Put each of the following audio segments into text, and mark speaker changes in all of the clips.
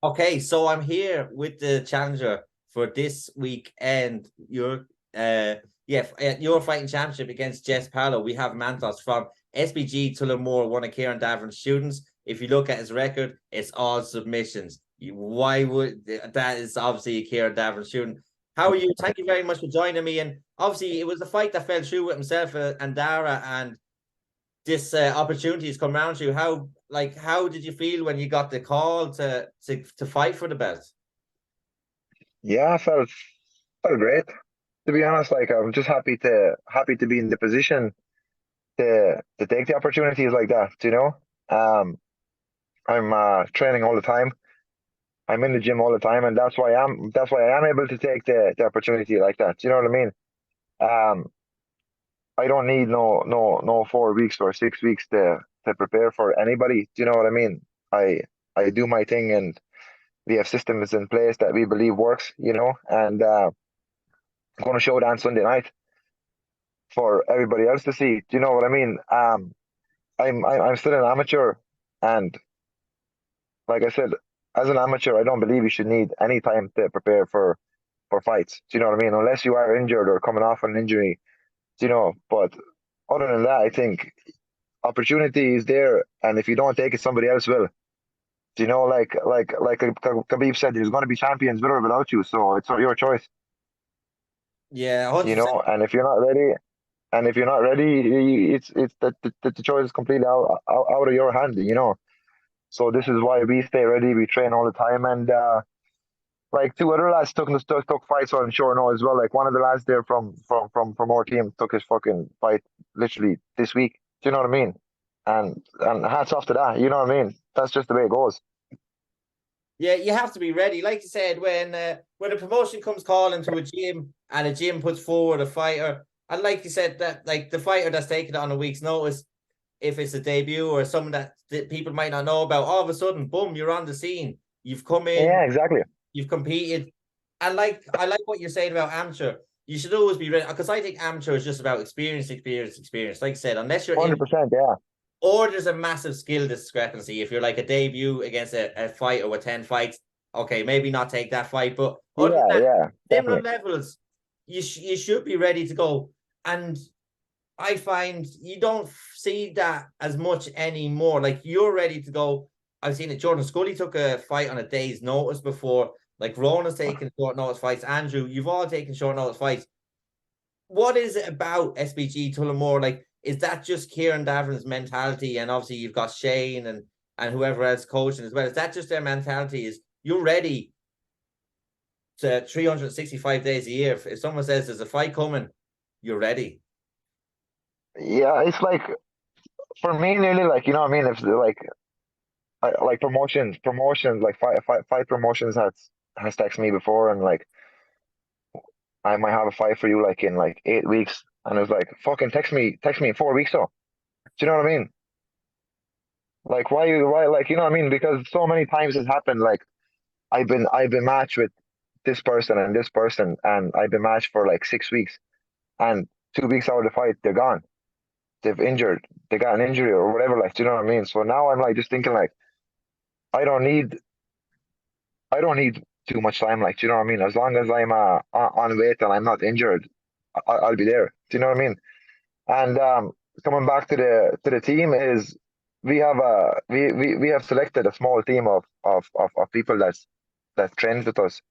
Speaker 1: Okay, so I'm here with the challenger for this weekend. Your fighting championship against Jess Paulo. We have Mantos from SBG Tullamore, one of Kieran Davern's students. If you look at his record, it's all submissions. Why would that is obviously a Kieran Davern student. How are you? Thank you very much for joining me. And obviously, it was a fight that fell through with himself and Dara, and this opportunity has come around to you. How did you feel when you got the call to fight for the belt?
Speaker 2: Yeah, I felt great. To be honest, like I'm just happy to be in the position to take the opportunities like that, you know. I'm training all the time. I'm in the gym all the time, and that's why I am able to take the opportunity like that. You know what I mean? Um, I don't need no 4 weeks or 6 weeks to prepare for anybody. Do you know what I mean? I I do my thing, and we have systems in place that we believe works, you know, and I'm going to show that on Sunday night for everybody else to see. Do you know what I mean? I'm still an amateur, and like I said, as an amateur, I don't believe you should need any time to prepare for fights. Do you know what I mean? Unless you are injured or coming off an injury, do you know? But other than that, I think opportunity is there, and if you don't take it, somebody else will. Do you know? Like Khabib said, there's going to be champions with or without you, so it's your choice.
Speaker 1: Yeah,
Speaker 2: You
Speaker 1: 100%.
Speaker 2: know, and if you're not ready, it's the choice is completely out of your hand, you know. So this is why we stay ready. We train all the time, and like two other lads took fights on short notice as well. Like one of the lads there from our team took his fucking fight literally this week. Do you know what I mean? And hats off to that. You know what I mean? That's just the way it goes.
Speaker 1: Yeah, you have to be ready. Like you said, when a promotion comes calling to a gym and a gym puts forward a fighter, and like you said, that like the fighter that's taken it on a week's notice, if it's a debut or someone that people might not know about, all of a sudden, boom, you're on the scene. You've come in,
Speaker 2: Yeah, exactly.
Speaker 1: you've competed. And like I like what you're saying about amateur. You should always be ready because I think amateur is just about experience, experience, experience. Like I said, unless you're in
Speaker 2: 100%. Yeah,
Speaker 1: or there's a massive skill discrepancy. If you're like a debut against a fighter with 10 fights, okay, maybe not take that fight. But other than
Speaker 2: yeah,
Speaker 1: that,
Speaker 2: yeah,
Speaker 1: similar
Speaker 2: definitely.
Speaker 1: levels, you should be ready to go. And I find you don't see that as much anymore. Like you're ready to go. I've seen it. Jordan Scully took a fight on a day's notice before. Like Rona's taken short notice fights. Andrew, you've all taken short notice fights. What is it about SBG Tullamore? Like, is that just Kieran Davern's mentality? And obviously you've got Shane and whoever else coaching as well. Is that just their mentality? Is you're ready to 365 days a year? If someone says there's a fight coming, you're ready.
Speaker 2: Yeah, it's like for me, nearly like you know what I mean. If like like promotions, like fight promotions has texted me before, and like I might have a fight for you like in like 8 weeks, and it was like fucking text me in 4 weeks. So do you know what I mean? Like why like you know what I mean? Because so many times it's happened. Like I've been matched with this person and this person, and I've been matched for like 6 weeks, and 2 weeks out of the fight they're gone. They've injured, they got an injury or whatever. Like do you know what I mean? So now I'm like just thinking like I don't need I don't need too much time. Like do you know what I mean? As long as I'm on weight and I'm not injured, I'll be there. Do you know what I mean? And coming back to the team is we have selected a small team of people that trains with us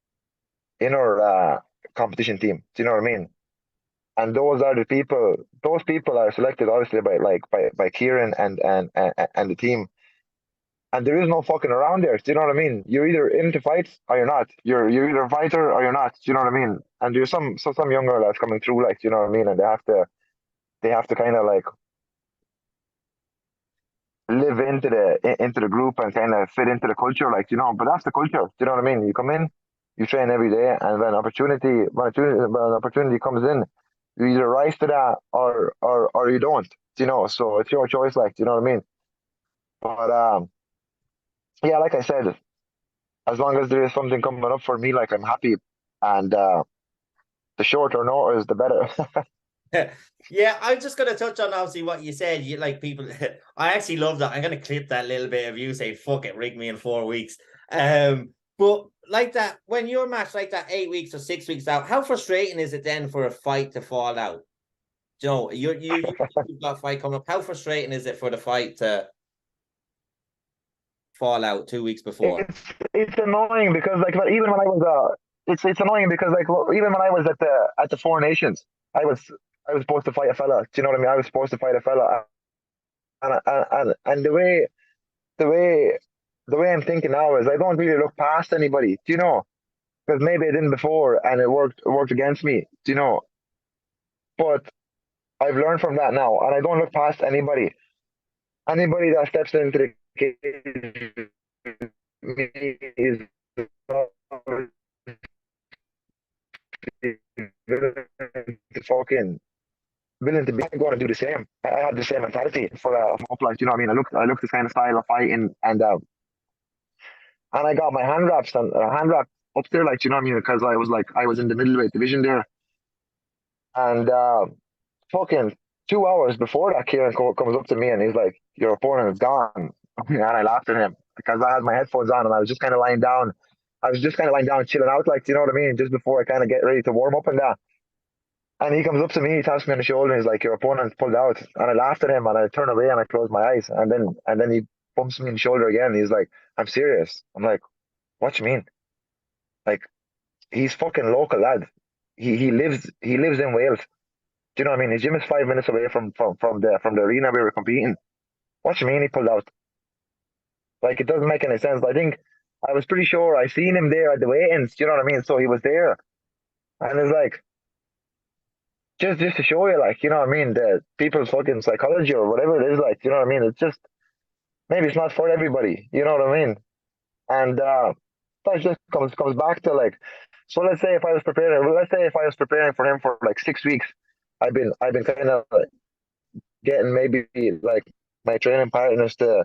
Speaker 2: in our competition team. Do you know what I mean? And those are the people. Those people are selected obviously by Kieran and the team. And there is no fucking around there. Do you know what I mean? You're either into fights or you're not. You're either a fighter or you're not. Do you know what I mean? And there's some younger lads coming through, like do you know what I mean? And they have to kind of like live into the group and kind of fit into the culture, like you know. But that's the culture. Do you know what I mean? You come in, you train every day, and when an opportunity comes in, you either rise to that or you don't. Do you know? So it's your choice, like do you know what I mean? But yeah, like I said, as long as there is something coming up for me, like I'm happy, and the shorter notice, the better.
Speaker 1: Yeah, I'm just gonna touch on obviously what you said. You like people. I actually love that. I'm gonna clip that little bit of you saying "fuck it, rig me in 4 weeks." But like that, when your match like that 8 weeks or 6 weeks out, how frustrating is it then for a fight to fall out? You know, you've got a fight coming up. How frustrating is it for the fight to fall out 2 weeks before?
Speaker 2: It's annoying because like even when I was it's annoying because like even when I was at the Four Nations, I was I was supposed to fight a fella. Do you know what I mean? I was supposed to fight a fella, and the way the way I'm thinking now is I don't really look past anybody. Do you know? Because maybe I didn't before and it worked against me. Do you know? But I've learned from that now, and I don't look past anybody. Anybody that steps into the cage is fucking willing to be going to do the same. I had the same mentality for like, you know what I mean? I looked the same style of fighting, and I got my hand wraps and hand wrap up there, like, you know what I mean? Because I was in the middleweight division there, and fucking 2 hours before that, Kieran comes up to me and he's like, "Your opponent is gone," and I laughed at him because I had my headphones on and I was just kind of lying down. I was just kind of lying down, chilling out, like, you know what I mean, just before I kind of get ready to warm up and that. And he comes up to me, he taps me on the shoulder, and he's like, "Your opponent's pulled out." And I laughed at him and I turned away and I closed my eyes. And then he bumps me in the shoulder again. He's like, "I'm serious." I'm like, "What you mean?" Like, he's fucking local lad. He lives in Wales. Do you know what I mean? His gym is 5 minutes away from the arena we were competing. What you mean he pulled out? Like, it doesn't make any sense. I think I was pretty sure I seen him there at the weigh-ins. Do you know what I mean? So he was there, and it's like just to show you, like, you know what I mean, the people's fucking psychology or whatever it is, like, you know what I mean. It's just maybe it's not for everybody. You know what I mean? And that just comes back to like, so let's say if I was preparing for him for like 6 weeks, I've been kind of getting maybe like my training partners to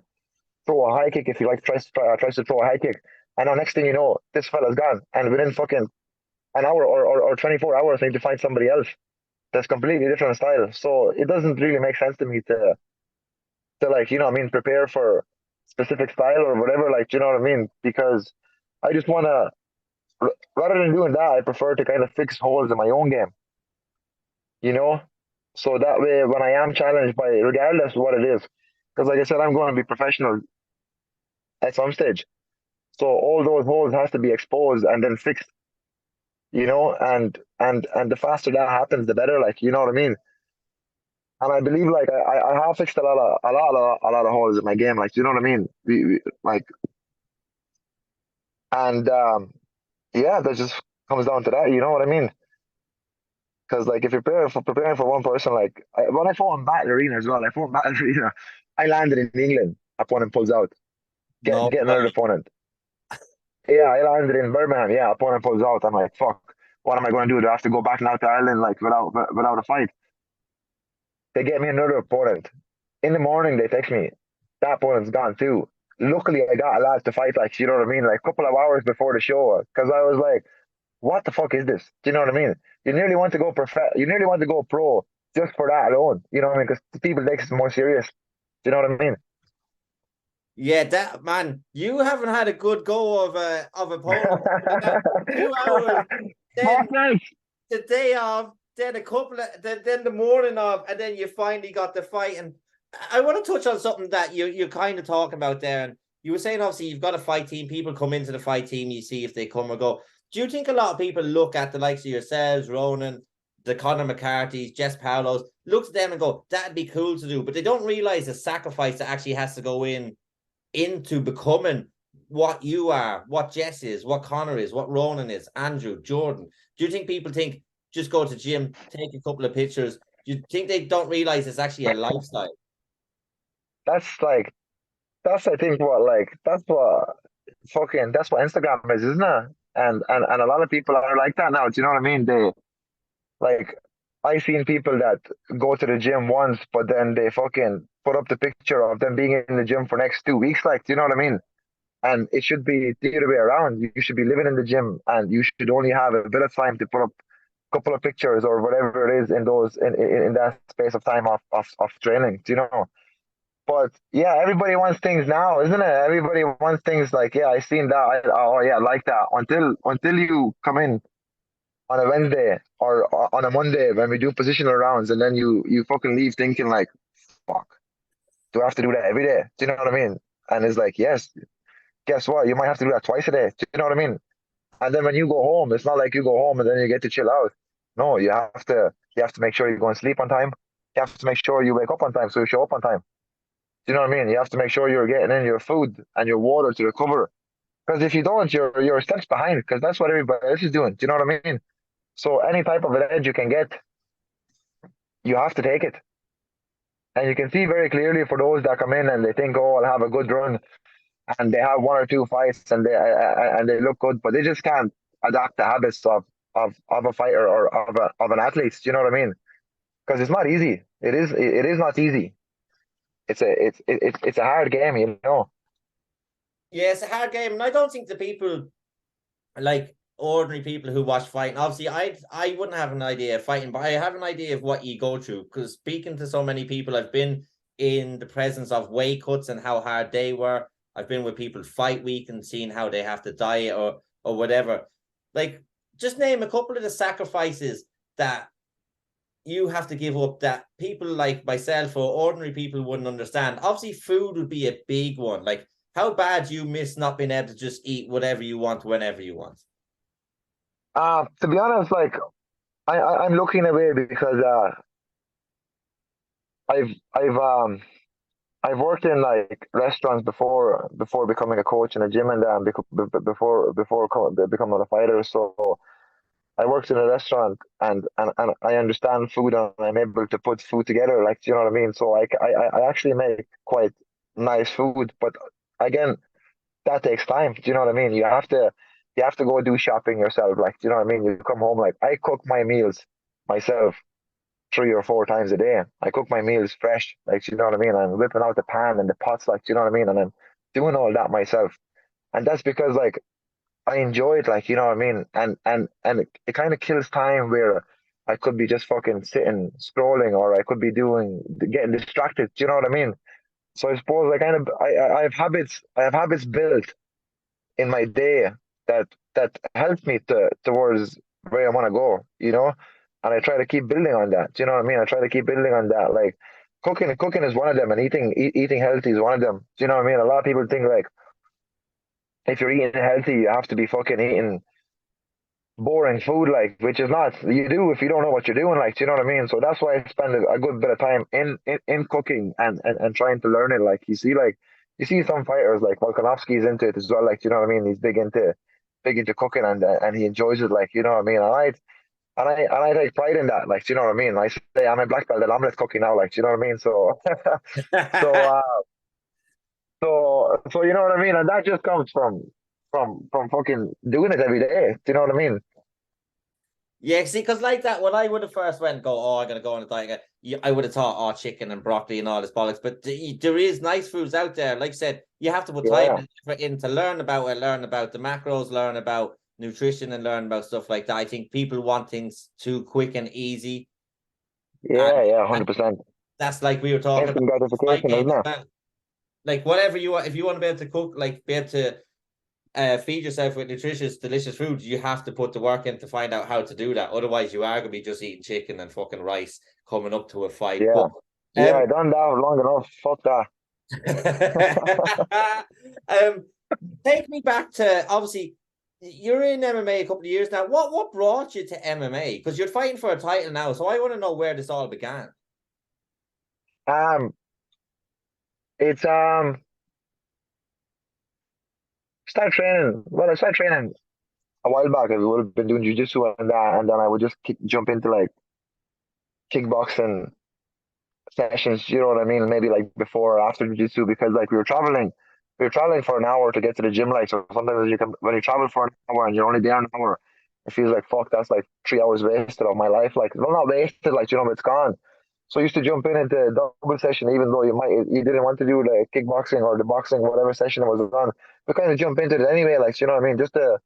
Speaker 2: throw a high kick if he like tries to throw a high kick. And now next thing you know, this fella's gone, and within fucking an hour or 24 hours, I need to find somebody else that's completely different style. So it doesn't really make sense to me to like, you know what I mean, prepare for specific style or whatever, like, you know what I mean, because I just want to, rather than doing that, I prefer to kind of fix holes in my own game, you know. So that way, when I am challenged by, regardless of what it is, because like I said, I'm going to be professional at some stage. So all those holes has to be exposed and then fixed, you know, and the faster that happens, the better, like, you know what I mean. And I believe like I have fixed a lot of holes in my game, like, you know what I mean. Like, and yeah, that just comes down to that, you know what I mean. Because like if you're preparing for one person, like when I fought in Battle Arena as well, I fought in Battle Arena. I landed in England. Opponent pulls out. Get
Speaker 1: No
Speaker 2: get another
Speaker 1: way.
Speaker 2: opponent. Yeah, I landed in Birmingham. Yeah, opponent pulls out. I'm like, fuck. What am I going to do? Do I have to go back now to Ireland like without a fight? They get me another opponent. In the morning, they text me. That opponent's gone too. Luckily, I got a lad to fight, like, you know what I mean, like a couple of hours before the show, because I was like, what the fuck is this? Do you know what I mean? You nearly want to go pro just for that alone. You know what I mean? Because people take it more serious. Do you know what I mean?
Speaker 1: Yeah, that man, you haven't had a good go of opponents. 2 hours, then
Speaker 2: Nice.
Speaker 1: the day of, then a couple of then the morning of, and then you finally got the fight. And I want to touch on something that you're kind of talking about there. And you were saying obviously you've got a fight team. People come into the fight team, you see if they come or go. Do you think a lot of people look at the likes of yourselves, Ronan, the Conor McCarthy's, Jess Paulo's, look at them and go, that'd be cool to do, but they don't realize the sacrifice that actually has to go into becoming what you are, what Jess is, what Connor is, what Ronan is, Andrew, Jordan? Do you think people think just go to gym, take a couple of pictures? Do you think they don't realize it's actually a lifestyle?
Speaker 2: That's like that's I think what like that's what Instagram is, isn't it? And a lot of people are like that now. Do you know what I mean? They like I seen people that go to the gym once, but then they fucking put up the picture of them being in the gym for next 2 weeks. Like, do you know what I mean? And it should be the other way around. You should be living in the gym, and you should only have a bit of time to put up a couple of pictures or whatever it is in that space of time of training. Do you know? But yeah, everybody wants things now, isn't it? Everybody wants things like, yeah, I seen that. Oh yeah, I like that. Until you come in on a Wednesday or on a Monday when we do positional rounds, and then you fucking leave thinking like, fuck, do I have to do that every day? Do you know what I mean? And it's like, yes, guess what? You might have to do that twice a day. Do you know what I mean? And then when you go home, it's not like you go home and then you get to chill out. No, you have to make sure you go and sleep on time. You have to make sure you wake up on time so you show up on time. Do you know what I mean? You have to make sure you're getting in your food and your water to recover. Because if you don't, you're steps behind. Because that's what everybody else is doing. Do you know what I mean? So any type of an edge you can get, you have to take it. And you can see very clearly for those that come in and they think, oh, I'll have a good run, and they have one or two fights and they look good, but they just can't adapt the habits of a fighter or of an athlete. Do you know what I mean? Because it's not easy. It is not easy. It's a hard game, you know.
Speaker 1: Yeah, it's a hard game, and I don't think the people like ordinary people who watch fighting. Obviously, I wouldn't have an idea of fighting, but I have an idea of what you go through because speaking to so many people, I've been in the presence of weight cuts and how hard they were. I've been with people fight week and seeing how they have to diet or whatever. Like, just name a couple of the sacrifices that you have to give up that people like myself or ordinary people wouldn't understand. Obviously, food would be a big one. Like, how bad you miss not being able to just eat whatever you want whenever you want.
Speaker 2: To be honest, like I'm looking away because I've I've um I've worked in like restaurants before becoming a coach in a gym, and before becoming a fighter. So I worked in a restaurant, and I understand food, and I'm able to put food together. Like, do you know what I mean? So I actually make quite nice food, but again, that takes time. Do you know what I mean? You have to go do shopping yourself. Like, do you know what I mean? You come home, like I cook my meals myself 3 or 4 times a day. I cook my meals fresh. Like, do you know what I mean? I'm whipping out the pan and the pots. Like, do you know what I mean? And I'm doing all that myself. And that's because like I enjoy it. Like, you know what I mean? And it kind of kills time where I could be just fucking sitting scrolling, or I could be getting distracted. Do you know what I mean? So I suppose I have habits. I have habits built in my day that that helps me towards where I want to go, you know? And I try to keep building on that. Do you know what I mean? I try to keep building on that. Like cooking is one of them, and eating healthy is one of them. Do you know what I mean? A lot of people think like if you're eating healthy, you have to be fucking eating boring food, like, which is not. You do if you don't know what you're doing, like, do you know what I mean? So that's why I spend a good bit of time in cooking and trying to learn it. Like, you see some fighters like Volkanovski's into it as well, like, do you know what I mean? He's big into cooking, and he enjoys it, like, you know what I mean? And I take pride in that, like, do you know what I mean? I say I'm a black belt at omelette cooking now, like, do you know what I mean? So so so you know what I mean? And that just comes from fucking doing it every day. Do you know what I mean?
Speaker 1: Yeah, see, because like that, when I would have first went and go, oh, I'm gonna go on a diet, I would have thought, oh, chicken and broccoli and all this bollocks. But there is nice foods out there. Like I said, you have to put time
Speaker 2: Yeah,
Speaker 1: and effort in to learn about it, learn about the macros, learn about nutrition, and learn about stuff like that. I think people want things too quick and easy, and,
Speaker 2: yeah, yeah,
Speaker 1: and
Speaker 2: 100%.
Speaker 1: that's like we were talking about
Speaker 2: Instant
Speaker 1: fight
Speaker 2: gratification,
Speaker 1: game
Speaker 2: isn't
Speaker 1: as
Speaker 2: it?
Speaker 1: well. Like whatever you want, if you want to be able to cook, like be able to feed yourself with nutritious, delicious foods, you have to put the work in to find out how to do that. Otherwise, you are gonna be just eating chicken and fucking rice coming up to a fight. But
Speaker 2: Yeah. Yeah,
Speaker 1: um,
Speaker 2: I done that long enough. Fuck that.
Speaker 1: um, take me back to obviously you're in MMA a couple of years now. What brought you to MMA? Because you're fighting for a title now, so I want to know where this all began.
Speaker 2: Um, it's start training. Well, I started training a while back. I would have been doing jujitsu and that, and then I would just jump into like kickboxing sessions. You know what I mean? Maybe like before or after jiu-jitsu, because like we were traveling for an hour to get to the gym. Like, so sometimes when you travel for an hour and you're only there an hour, it feels like fuck. That's like 3 hours wasted of my life. Like, well, not wasted. Like, but it's gone. So I used to jump in into double session, even though you didn't want to do the kickboxing or the boxing, whatever session it was on. We kind of jump into it anyway. Like, you know what I mean? Just to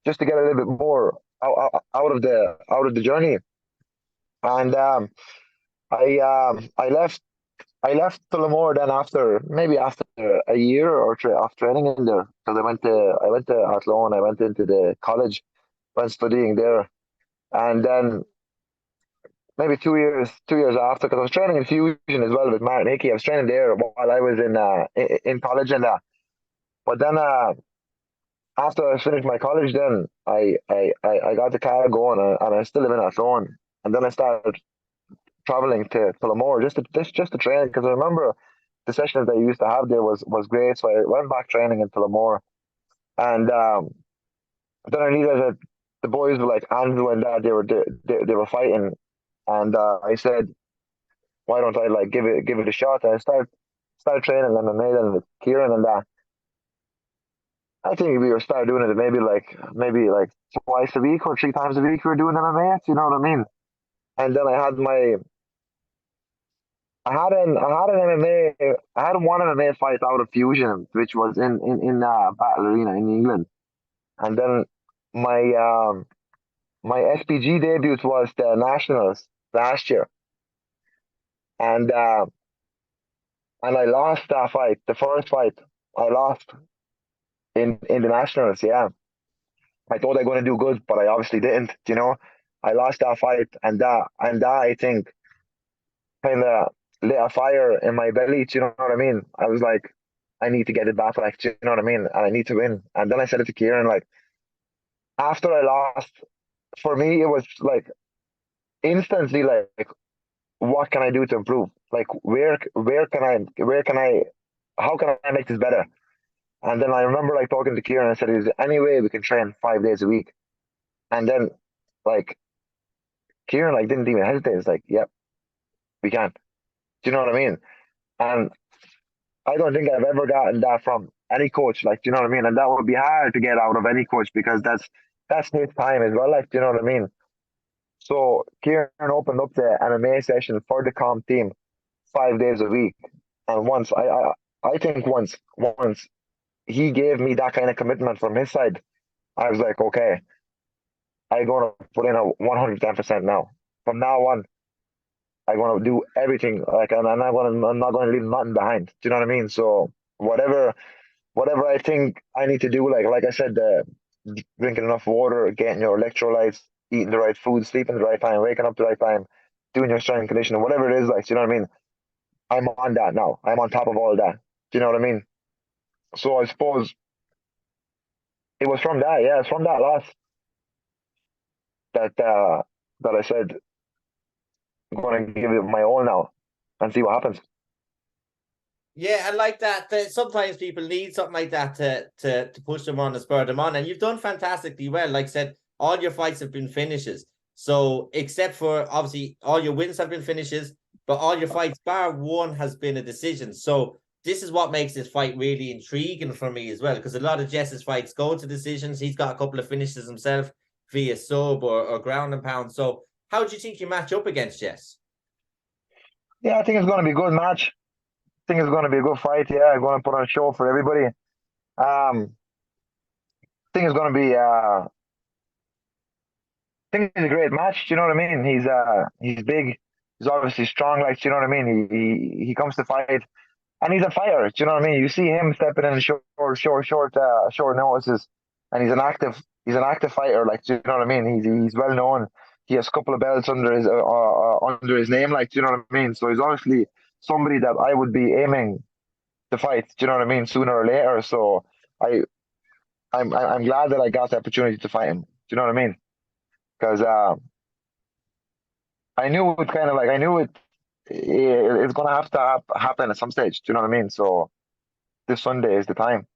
Speaker 2: get a little bit more out of the journey. And I left I left Tullamore then after a year or of training in there, because I went to Athlone. I went into the college, went studying there, and then maybe 2 years after, because I was training in Fusion as well with Martin Hickey. I was training there while I was in college and that. But then after I finished my college, then I got the car going, and I still live in Athlone. And then I started traveling to Tullamore just to train, because I remember the sessions that I used to have there was great. So I went back training in Tullamore, and then I needed the boys were like Andrew and that they were fighting, and I said, why don't I like give it a shot? And I started training MMA then with Kieran and that. I think we were started doing it maybe like twice a week or 3 times a week. We were doing MMA. You know what I mean? And then I had an MMA. I had one MMA fight out of Fusion, which was in Battle Arena in England. And then my my SPG debut was the Nationals last year, and and I lost that fight. The first fight I lost in the Nationals. Yeah, I thought I was going to do good, but I obviously didn't. I lost that fight, and that I think kind of lit a fire in my belly. Do you know what I mean? I was like, I need to get it back. Like, do you know what I mean? And I need to win. And then I said it to Kieran, like, after I lost, for me it was like instantly like, what can I do to improve? Like, where can I how can I make this better? And then I remember like talking to Kieran. I said, is there any way we can train 5 days a week? And then like Kieran like didn't even hesitate. It's like, yep, we can. Do you know what I mean? And I don't think I've ever gotten that from any coach. Like, do you know what I mean? And that would be hard to get out of any coach, because that's his time as well. Like, do you know what I mean? So Kieran opened up the MMA session for the comp team 5 days a week. And I think once he gave me that kind of commitment from his side, I was like, okay, I'm going to put in a 110% now. From now on, I'm going to do everything. Like, and I'm not going to leave nothing behind. Do you know what I mean? So whatever I think I need to do, like I said, drinking enough water, getting your electrolytes, eating the right food, sleeping the right time, waking up the right time, doing your strength and conditioning, whatever it is, like, do you know what I mean? I'm on that now. I'm on top of all that. Do you know what I mean? So I suppose it was from that, yeah, it's from that loss that I said I'm going to give it my all now and see what happens.
Speaker 1: Yeah, I like that. Sometimes people need something like that to push them on and spur them on. And you've done fantastically well. Like I said, all your fights have been finishes. So except for obviously all your wins have been finishes, but all your fights, bar one, has been a decision. So this is what makes this fight really intriguing for me as well, because a lot of Jess's fights go to decisions. He's got a couple of finishes himself via sub or ground and pound. So how do you think you match up against Jess?
Speaker 2: Yeah, I think it's going to be a good match. I think it's going to be a good fight. Yeah, I'm going to put on a show for everybody. I think it's going to be. I think it's a great match. Do you know what I mean? He's big. He's obviously strong. Like, do you know what I mean? He comes to fight, and he's a fighter. Do you know what I mean? You see him stepping in short notices, and he's an active fighter. Like, do you know what I mean? He's well known. He has a couple of belts under his name. Like, do you know what I mean? So he's obviously somebody that I would be aiming to fight. Do you know what I mean? Sooner or later. So I I'm glad that I got the opportunity to fight him. Do you know what I mean? Because I knew it kind of like I knew it's gonna have to happen at some stage. Do you know what I mean? So this Sunday is the time.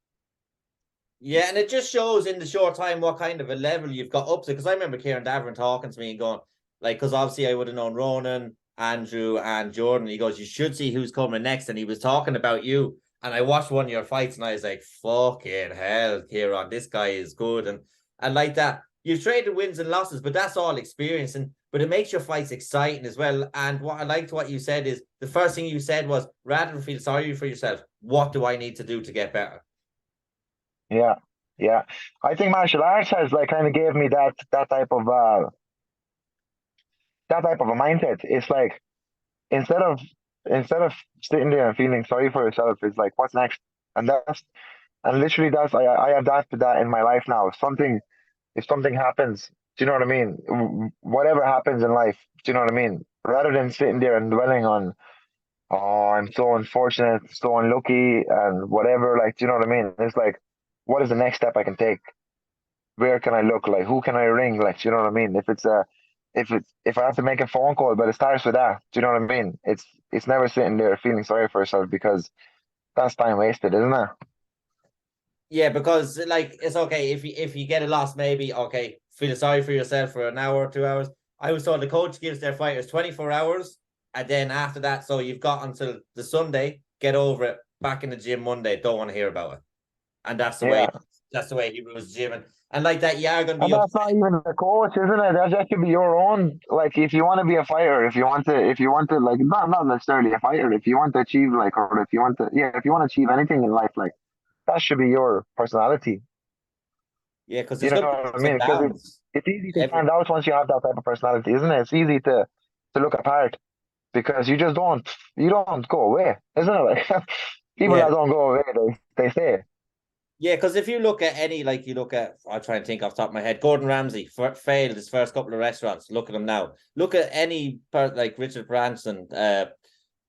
Speaker 1: Yeah, and it just shows in the short time what kind of a level you've got up to. Because I remember Kieran Davern talking to me and going, like, because obviously I would have known Ronan, Andrew, and Jordan. He goes, you should see who's coming next. And he was talking about you. And I watched one of your fights and I was like, fucking hell, Kieran, this guy is good. And like that, you've traded wins and losses, but that's all experience. But it makes your fights exciting as well. And what I liked what you said is the first thing you said was, rather than feel sorry for yourself, what do I need to do to get better?
Speaker 2: Yeah, yeah. I think martial arts has like kind of gave me that type of a mindset. It's like instead of instead of sitting there and feeling sorry for yourself, it's like, what's next? And that's and literally that's I adapted that in my life now. If something happens, do you know what I mean? Whatever happens in life, do you know what I mean? Rather than sitting there and dwelling on, oh, I'm so unfortunate, so unlucky, and whatever, like, do you know what I mean? It's like, what is the next step I can take? Where can I look? Like, who can I ring? Like, do you know what I mean? If I have to make a phone call, but it starts with that, do you know what I mean? It's never sitting there feeling sorry for yourself, because that's time wasted, isn't it?
Speaker 1: Yeah, because like it's okay if you get a loss, maybe okay, feel sorry for yourself for an hour or 2 hours. I was told the coach gives their fighters 24 hours, and then after that, so you've got until the Sunday, get over it, back in the gym Monday, don't want to hear about it. And
Speaker 2: Yeah.
Speaker 1: that's the way he rules the gym. And like that, you are gonna be
Speaker 2: And that's
Speaker 1: upset.
Speaker 2: not even the coach, isn't it? That should be your own. Like, if you want to be a fighter, if you want to, like, not necessarily a fighter, if you want to achieve, like, or if you want to, yeah, if you want to achieve anything in life, like, that should be your personality.
Speaker 1: Yeah, because
Speaker 2: You
Speaker 1: there's
Speaker 2: know
Speaker 1: gonna be
Speaker 2: what I
Speaker 1: ups and
Speaker 2: mean? Because
Speaker 1: downs.
Speaker 2: it's easy to
Speaker 1: Every
Speaker 2: stand out once you have that type of personality, isn't it? It's easy to look apart, because you don't go away, isn't it? Like, people
Speaker 1: yeah,
Speaker 2: that don't go away, they stay.
Speaker 1: yeah, because if you look at any, like you look at, I'm trying to think off the top of my head, Gordon Ramsay failed his first couple of restaurants. Look at him now. Look at any like Richard Branson,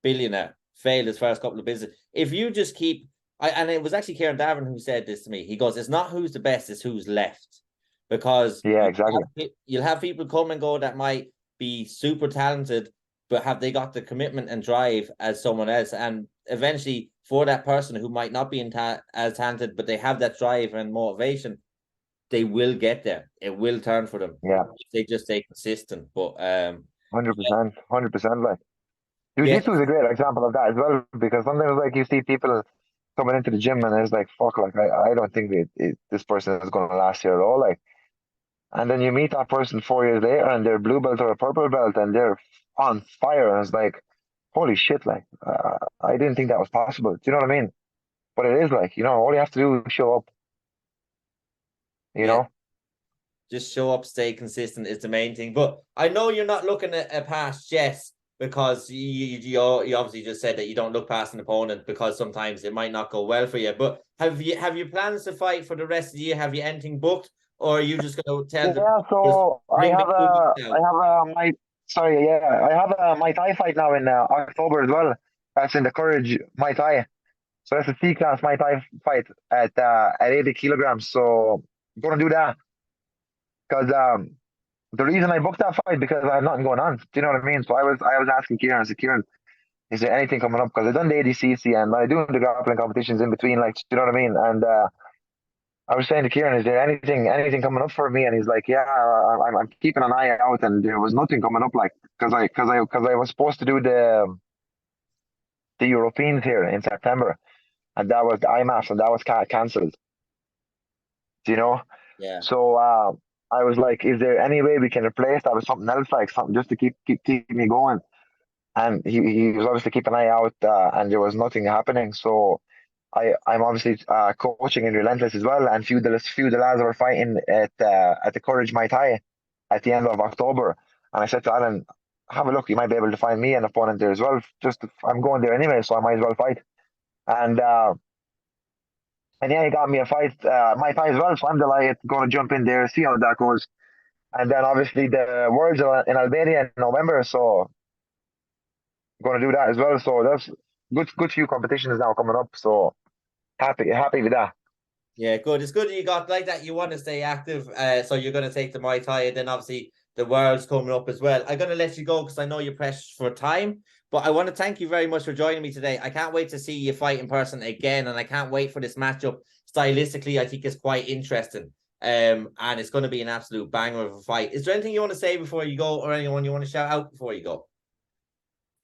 Speaker 1: billionaire, failed his first couple of business. If you just keep, and it was actually Kieran Davin who said this to me. He goes, "It's not who's the best, it's who's left," because
Speaker 2: Yeah, exactly.
Speaker 1: you'll have people come and go that might be super talented, but have they got the commitment and drive as someone else? And eventually, for that person who might not be as talented, but they have that drive and motivation, they will get there. It will turn for them
Speaker 2: Yeah,
Speaker 1: if they just stay consistent. But
Speaker 2: 100%, 100%. Like,
Speaker 1: yeah,
Speaker 2: jiu-jitsu is a great example of that as well, because sometimes, like, you see people coming into the gym and it's like, fuck, like, I don't think this person is going to last here at all. Like, and then you meet that person 4 years later and they're blue belt or a purple belt and they're on fire. And it's like, holy shit, like, I didn't think that was possible. Do you know what I mean? But it is, like, all you have to do is show up, you
Speaker 1: yeah,
Speaker 2: know?
Speaker 1: just show up, stay consistent is the main thing. But I know you're not looking at past Jess because you obviously just said that you don't look past an opponent because sometimes it might not go well for you. But have you plans to fight for the rest of the year? Have you anything booked, or are you just going to tell the
Speaker 2: Yeah,
Speaker 1: just
Speaker 2: so
Speaker 1: bring me 2 weeks
Speaker 2: I
Speaker 1: out?
Speaker 2: have my, sorry, yeah, I have a Muay Thai fight now in October as well. That's in the Courage Muay Thai. So that's a C class Muay Thai fight at 80 kilograms. So I'm gonna do that because the reason I booked that fight, because I have nothing going on. Do you know what I mean? So I was asking Kieran, I said, Kieran, is there anything coming up? Because I done the ADCC and I do the grappling competitions in between, like, you know what I mean? And I was saying to Kieran, is there anything coming up for me? And he's like, yeah, I'm keeping an eye out, and there was nothing coming up, like, because I was supposed to do the Europeans here in September, and that was the IMAF, and that was cancelled. Do you know?
Speaker 1: Yeah,
Speaker 2: So I was like, is there any way we can replace that with something else, like something just to keep me going? And he was obviously keeping an eye out, and there was nothing happening. So I'm obviously coaching in Relentless as well, and few of the lads were fighting at the Courage Muay Thai at the end of October. And I said to Alan, have a look, you might be able to find me an opponent there as well. I'm going there anyway, so I might as well fight. And yeah, he got me a fight, Muay Thai as well. So I'm delighted, going to jump in there, see how that goes. And then obviously the Worlds are in Albania in November, so I'm going to do that as well. So that's good few competitions now coming up. So happy with that.
Speaker 1: yeah, good. It's good that you got like that. You want to stay active, so you're going to take the Muay Thai, and then obviously the World's coming up as well. I'm going to let you go because I know you're pressed for time. But I want to thank you very much for joining me today. I can't wait to see you fight in person again, and I can't wait for this matchup. Stylistically, I think it's quite interesting. And it's going to be an absolute banger of a fight. Is there anything you want to say before you go, or anyone you want to shout out before you go?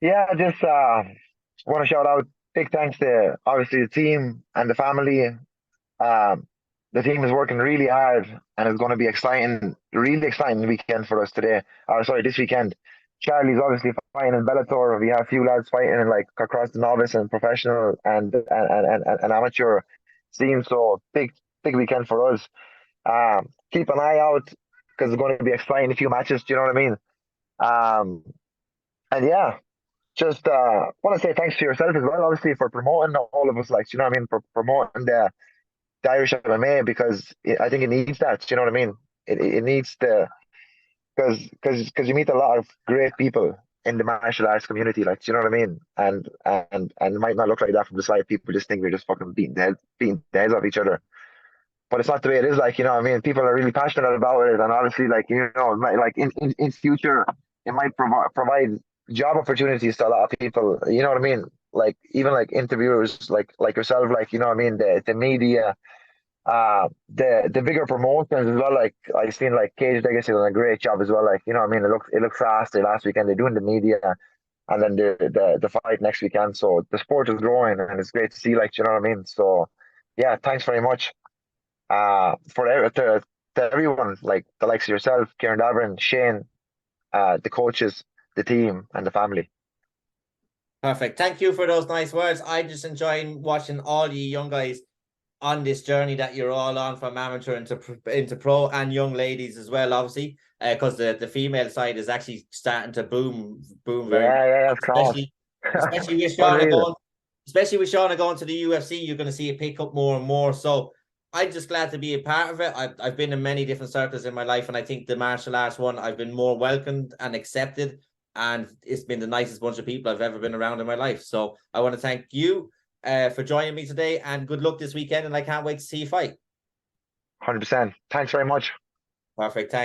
Speaker 2: Yeah, just want to shout out big thanks to obviously the team and the family. Um, the team is working really hard, and it's going to be exciting, really exciting weekend for us today. Or sorry, this weekend. Charlie's obviously fighting in Bellator. We have a few lads fighting in, like, across the novice and professional and amateur scene. So big weekend for us. Keep an eye out because it's going to be exciting. A few matches. Do you know what I mean? And yeah. just want to say thanks to yourself as well, obviously, for promoting all of us, like, you know what I mean, for promoting the Irish MMA, because I think it needs that. You know what I mean? It needs the because you meet a lot of great people in the martial arts community, like, you know what I mean? And it might not look like that from the side. People just think we're just fucking beating the heads off each other. But it's not the way it is, like, you know what I mean? People are really passionate about it, and obviously, like, you know, it might, like, in future, it might provide job opportunities to a lot of people. You know what I mean? Like, even like interviewers, like yourself, like, you know what I mean? The media, the bigger promotions as well. Like, I've seen like Cage Legacy doing a great job as well. Like, you know what I mean? It looks faster last weekend. They're doing the media, and then the fight next weekend. So the sport is growing, and it's great to see. Like, you know what I mean? So yeah, thanks very much. To everyone, like the likes of yourself, Kieran Davern, Shane, the coaches, the team, and the family.
Speaker 1: Perfect. Thank you for those nice words. I just enjoy watching all you young guys on this journey that you're all on, from amateur into pro, and young ladies as well, obviously, because the female side is actually starting to boom very much,
Speaker 2: Yeah, yeah, that's class.
Speaker 1: especially with Shauna
Speaker 2: Unreal.
Speaker 1: going to the UFC. You're going to see it pick up more and more. So I'm just glad to be a part of it. I've been in many different circles in my life, and I think the martial arts one, I've been more welcomed and accepted, and it's been the nicest bunch of people I've ever been around in my life. So I want to thank you for joining me today, and good luck this weekend, and I can't wait to see you fight.
Speaker 2: 100%. Thanks very much.
Speaker 1: Perfect. Thanks.